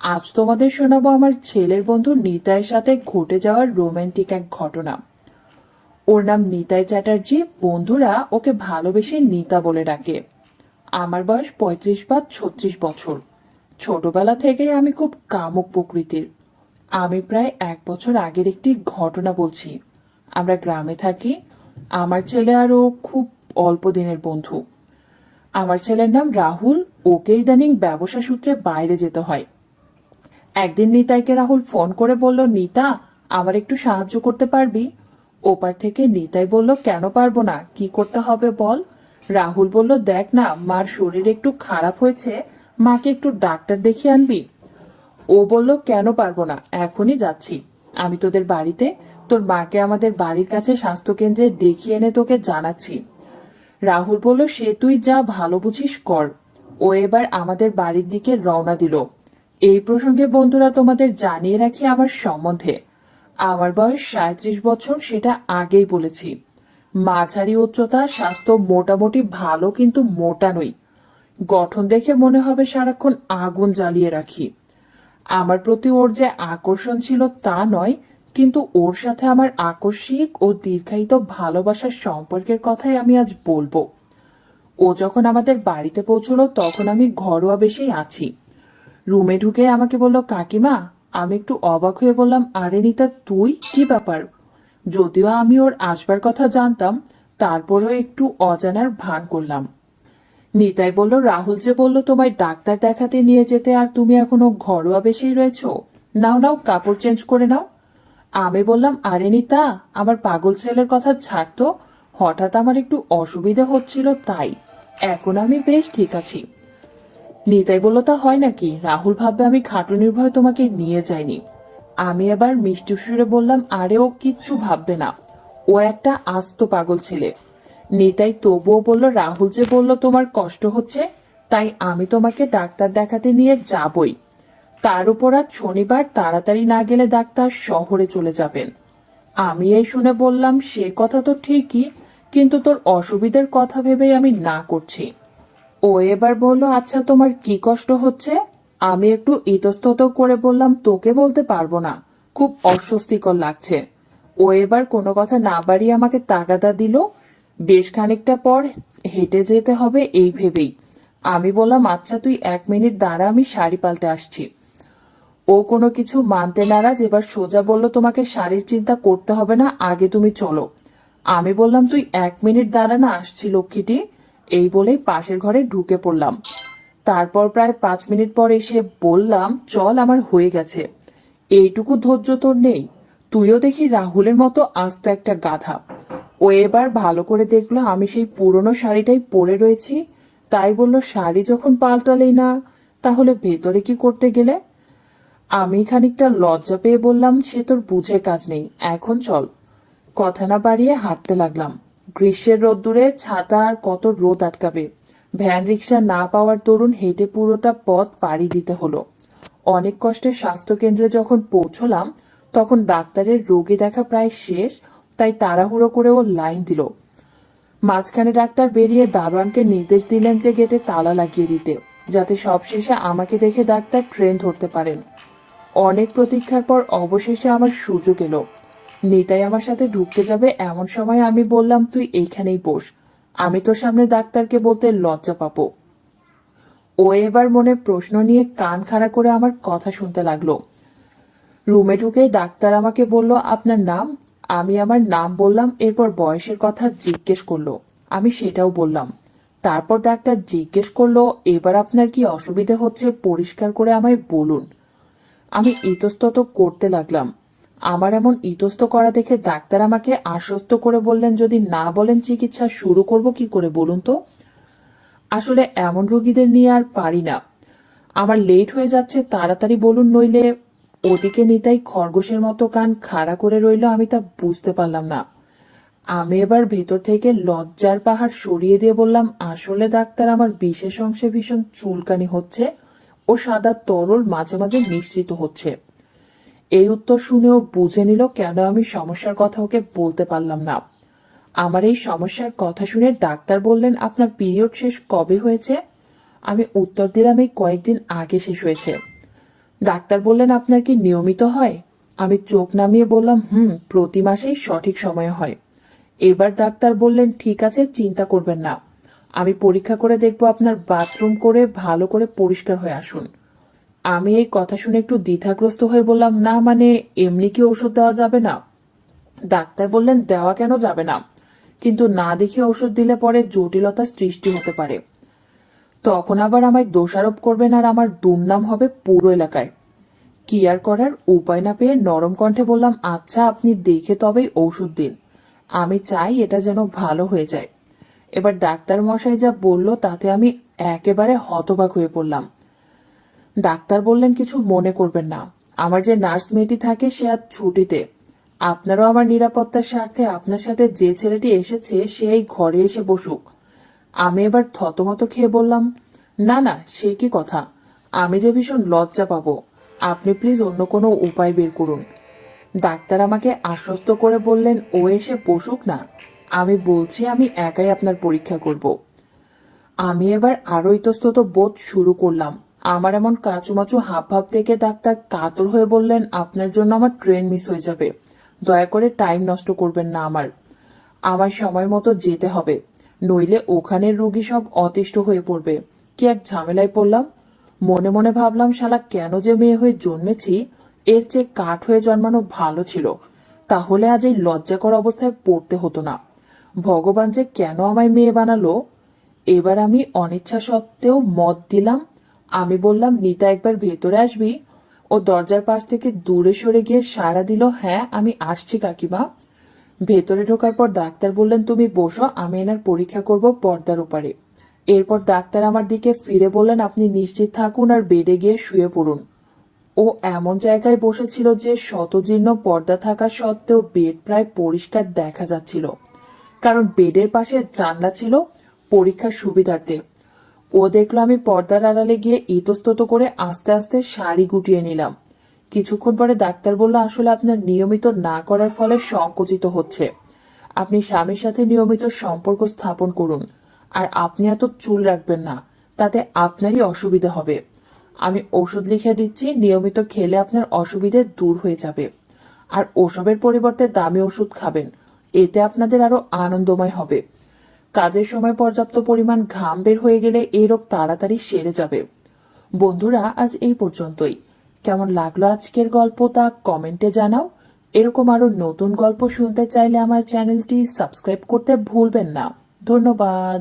আজ তোমাদের শোনাবো আমার ছেলের বন্ধু নিতাইয়ের সাথে ঘটে যাওয়া রোমান্টিক এক ঘটনা। ওর নাম নিতাই চ্যাটার্জি, বন্ধুরা ওকে ভালোবেসে নিতা বলে ডাকে। আমার বয়স 35 বা 36 বছর। ছোটবেলা থেকেই আমি খুব কামুক প্রকৃতির। আমি প্রায় 1 বছর আগের একটি ঘটনা বলছি। আমরা গ্রামে থাকি। আমার ছেলে আর ও খুব অল্প দিনের বন্ধু। আমার ছেলের নাম রাহুল। ওকে ইদানিং ব্যবসা সূত্রে বাইরে যেতে হয়। একদিন নিতাইকে রাহুল ফোন করে বলল, নিতা, আমার একটু সাহায্য করতে পারবি? ওপার থেকে নিতাই বলল, কেন পারবো না, কি করতে হবে বল। রাহুল বলল, দেখ না, মার শরীর একটু খারাপ হয়েছে, মাকে একটু ডাক্তার দেখিয়ে আনবি। ও বলল, কেন পারবো না, এখনই যাচ্ছি। আমি তোদের বাড়িতে তোর মাকে আমাদের বাড়ির কাছে স্বাস্থ্যকেন্দ্রে দেখিয়ে এনে তোকে জানাচ্ছি। রাহুল বলল, সে তুই যা ভালো বুঝিস কর। ও এবার আমাদের বাড়ির দিকে রওনা দিল। এই প্রসঙ্গে বন্ধুরা তোমাদের জানিয়ে রাখি আমার সম্বন্ধে। আমার বয়স 37 বছর, সেটা আগেই বলেছি। মাঝারি উচ্চতা, স্বাস্থ্য মোটামুটি ভালো, কিন্তু মোটা নই। গঠন দেখে মনে হবে সারাক্ষণ আগুন জ্বালিয়ে রাখি। আমার প্রতি ওর যে আকর্ষণ ছিল তা নয়, কিন্তু ওর সাথে আমার আকস্মিক ও দীর্ঘায়িত ভালোবাসার সম্পর্কের কথাই আমি আজ বলবো। ও যখন আমাদের বাড়িতে পৌঁছলো তখন আমি ঘরোয়া বেশেই আছি। রুমে ঢুকে আমাকে বলল, কাকিমা। আমি একটু অবাক হয়ে বললাম, আরে নিতা, তুই, কি ব্যাপার? যদিও আমি ওর আসবার কথা জানতাম, তারপরেও একটু অজানার ভান করলাম। নিতাই বলল, রাহুল যে বলল তোমায় ডাক্তার দেখাতে নিয়ে যেতে, আর তুমি এখনো ঘরোয়া বেশেই রয়েছো। নাও নাও, কাপড় চেঞ্জ করে নাও। আমি বললাম, আরে নিতা, আমার পাগল ছেলের কথা ছাড়তো, হঠাৎ আমার একটু অসুবিধা হচ্ছিল তাই। এখন আমি বেশ ঠিক আছি। নিতাই বলল, তা হয় নাকি? রাহুল ভাববে আমি খাটুনির ভয় তোমাকে নিয়ে যাইনি। আমি এবার মিষ্টি সুরে বললাম, আরে ও কিচ্ছু ভাববে না, ও একটা আস্ত পাগল ছেলে। নিতাই তবুও বলল, রাহুল যে বলল তোমার কষ্ট হচ্ছে, তাই আমি তোমাকে ডাক্তার দেখাতে নিয়ে যাবই। তার উপর আজ শনিবার, তাড়াতাড়ি না গেলে ডাক্তার শহরে চলে যাবেন। আমি এই শুনে বললাম, সে কথা তো ঠিকই, কিন্তু তোর অসুবিধার কথা ভেবেই আমি না করছি। ও এবার বলল, আচ্ছা তোমার কি কষ্ট হচ্ছে? আমি একটু ইতস্তত করে বললাম, তোকে বলতে পারবো না, খুব অস্বস্তিকর লাগছে। ও এবার কোনো কথা না বাড়িয়ে আমাকে তাগাদা দিল। বেশ খানিকটা পর হেঁটে যেতে হবে এই ভেবেই আমি বললাম, আচ্ছা তুই 1 মিনিট দাঁড়া, আমি শাড়ি পাল্টে আসছি। ও কোনো কিছু মানতে নারাজ। এবার সোজা বলল, তোমাকে শাড়ির চিন্তা করতে হবে না, আগে তুমি চলো। আমি বললাম, তুই 1 মিনিট দাঁড়া না, আসছি লক্ষ্মীটি। এই বলেই পাশের ঘরে ঢুকে পড়লাম। তারপর প্রায় 5 মিনিট পর এসে বললাম, চল, আমার হয়ে গেছে। এইটুকু ধৈর্য তোর নেই? তুইও দেখি রাহুলের মতো আস্ত একটা গাধা। ও এবার ভালো করে দেখলো আমি সেই পুরনো শাড়িটাই পরে রয়েছি, তাই বলল, শাড়ি যখন পাল্টালেই না, তাহলে ভেতরে কি করতে গেলে? আমি খানিকটা লজ্জা পেয়ে বললাম, সে তোর বুঝে কাজ নেই, এখন চল। কথা না বাড়িয়ে হাঁটতে লাগলাম। গ্রীষ্মের রোদ্দুরে ছাতা আর কত রোদ আটকাবে। ভ্যান রিক্সা না পাওয়ার দরুন হেঁটে পুরোটা পথ পাড়ি দিতে হলো। অনেক কষ্টে স্বাস্থ্যকেন্দ্রে যখন পৌঁছলাম তখন ডাক্তারের রোগী দেখা প্রায় শেষ, তাই তাড়াহুড়ো করে ও লাইন দিল। মাঝখানে ডাক্তার বেরিয়ে দারোয়ানকে নির্দেশ দিলেন যে গেটে তালা লাগিয়ে দিতে, যাতে সবশেষে আমাকে দেখে ডাক্তার ট্রেন ধরতে পারেন। অনেক প্রতীক্ষার পর অবশেষে আমার সুযোগ এলো। নিতাই আমার সাথে ঢুকতে যাবে এমন সময় আমি বললাম, তুই এইখানেই বস, আমি তোর সামনে ডাক্তারকে বলতে লজ্জা পাবো। ও এবার মনে প্রশ্ন নিয়ে কান খাড়া করে আমার কথা শুনতে লাগলো। রুমে ঢুকে ডাক্তার আমাকে বলল, আপনার নাম? আমি আমার নাম বললাম। এরপর বয়সের কথা জিজ্ঞেস করলো, আমি সেটাও বললাম। তারপর ডাক্তার জিজ্ঞেস করলো, এবার আপনার কি অসুবিধা হচ্ছে পরিষ্কার করে আমায় বলুন। আমি ইতস্তত করতে লাগলাম। আমার এমন ইতস্ত করা দেখে ডাক্তার আমাকে আশ্বস্ত করে বললেন, যদি না বলেন চিকিৎসা শুরু করব কি করে বলুন তো। আসলে এমন রোগীদের নিয়ে আর পারি না। আমার লেট হয়ে যাচ্ছে, তাড়াতাড়ি বলুন, নইলে। ওদিকে নিতাই খরগোশের মতো কান খাড়া করে রইল, আমি তা বুঝতে পারলাম না। আমি এবার ভেতর থেকে লজ্জার পাহাড় সরিয়ে দিয়ে বললাম, আসলে ডাক্তার, আমার বিশেষ অংশে ভীষণ চুলকানি হচ্ছে ও সাদা তরল মাঝে মাঝে নিশ্চিত হচ্ছে। এই উত্তর শুনেও বুঝে নিল কেন আমি সমস্যার কথা ওকে বলতে পারলাম না। আমার এই সমস্যার কথা শুনে ডাক্তার বললেন, আপনার পিরিয়ড শেষ কবে হয়েছে? আমি উত্তর দিলাম, এই কয়েকদিন আগে শেষ হয়েছে। ডাক্তার বললেন, আপনার কি নিয়মিত হয়? আমি চোখ নামিয়ে বললাম, প্রতি মাসেই সঠিক সময়ে হয়। এবার ডাক্তার বললেন, ঠিক আছে, চিন্তা করবেন না, আমি পরীক্ষা করে দেখব, আপনার বাথরুম করে ভালো করে পরিষ্কার হয়ে আসুন। আমি এই কথা শুনে একটু দ্বিধাগ্রস্ত হয়ে বললাম, না মানে এমনি কি ওষুধ দেওয়া যাবে না? ডাক্তার বললেন, দেওয়া কেন যাবে না, কিন্তু না দেখে ওষুধ দিলে পরে জটিলতার সৃষ্টি হতে পারে। তখন আবার আমায় দোষারোপ করবেন আর আমার দুর্নাম হবে পুরো এলাকায়। কি আর করার, উপায় না পেয়ে নরম কণ্ঠে বললাম, আচ্ছা আপনি দেখে তবেই ওষুধ দিন, আমি চাই এটা যেন ভালো হয়ে যায়। এবার ডাক্তার মশাই যা বলল তাতে আমি একেবারে হতবাক হয়ে পড়লাম। ডাক্তার বললেন, কিছু মনে করবেন না, আমার যে নার্স মেয়েটি থাকে সে আজ ছুটিতে। আপনারও আমার নিরাপত্তার স্বার্থে আপনার সাথে যে ছেলেটি এসেছে সে এই ঘরে এসে বসুক। আমি এবার থতমত খেয়ে বললাম, না না, সে কি কথা, আমি যে ভীষণ লজ্জা পাবো, আপনি প্লিজ অন্য কোনো উপায় বের করুন। ডাক্তার আমাকে আশ্বস্ত করে বললেন, ও এসে বসুক না, আমি বলছি আমি একাই আপনার পরীক্ষা করব। আমি এবার আরো ইতস্তত বোধ শুরু করলাম। আমার এমন কাঁচুমাচু হাব ভাব দেখে ডাক্তার কাতর হয়ে বললেন, আপনার জন্য আমার ট্রেন মিস হয়ে যাবে, দয়া করে টাইম নষ্ট করবেন না, আমার সময় মতো যেতে হবে, নইলে ওখানের রোগী সব অতিষ্ঠ হয়ে পড়বে। কি এক ঝামেলায় পড়লাম। মনে মনে ভাবলাম, শালা কেন যে মেয়ে হয়ে জন্মেছি, এর চেয়ে কাঠ হয়ে জন্মানো ভালো ছিল, তাহলে আজ এই লজ্জাকর অবস্থায় পড়তে হতো না। ভগবান যে কেন আমায় মেয়ে বানালো। এবার আমি অনিচ্ছা সত্ত্বেও মত দিলাম। আমি বললাম, নিতা একবার ভেতরে আসবি? ও দরজার পাশ থেকে দূরে সরে গিয়ে সাড়া দিল, হ্যাঁ আমি আসছি কাকিমা। ভেতরে ঢোকার পর ডাক্তার বললেন, তুমি বসো, আমি এনার পরীক্ষা করব পর্দার উপরে। এরপর ডাক্তার আমার দিকে ফিরে বললেন, আপনি নিশ্চিত থাকুন আর বেডে গিয়ে শুয়ে পড়ুন। ও এমন জায়গায় বসেছিল যে শতজীর্ণ পর্দা থাকা সত্ত্বেও বেড প্রায় পরিষ্কার দেখা যাচ্ছিল, কারণ বেডের পাশে জানলা ছিল পরীক্ষার সুবিধার্থে। ও দেখলো আমি পর্দার আড়ালে গিয়ে ইতস্তত করে আস্তে আস্তে শাড়ি গুটিয়ে নিলাম। কিছুক্ষণ পরে ডাক্তার বলল, আসলে আপনার নিয়মিত না করার ফলে সংকুচিত হচ্ছে, আপনি স্বামীর সাথে নিয়মিত সম্পর্ক স্থাপন করুন, আর আপনি এত চুল রাখবেন না, তাতে আপনারই অসুবিধা হবে। আমি ওষুধ লিখে দিচ্ছি, নিয়মিত খেলে আপনার অসুবিধে দূর হয়ে যাবে, আর ওসবের পরিবর্তে দামি ওষুধ খাবেন, এতে আপনাদের আরো আনন্দময় হবে। কাজের সময় পর্যাপ্ত পরিমাণ ঘাম বের হয়ে গেলে এই রোগ তাড়াতাড়ি সেরে যাবে। বন্ধুরা, আজ এই পর্যন্তই। কেমন লাগলো আজকের গল্প তা কমেন্টে জানাও। এরকম আরো নতুন গল্প শুনতে চাইলে আমার চ্যানেলটি সাবস্ক্রাইব করতে ভুলবেন না। ধন্যবাদ।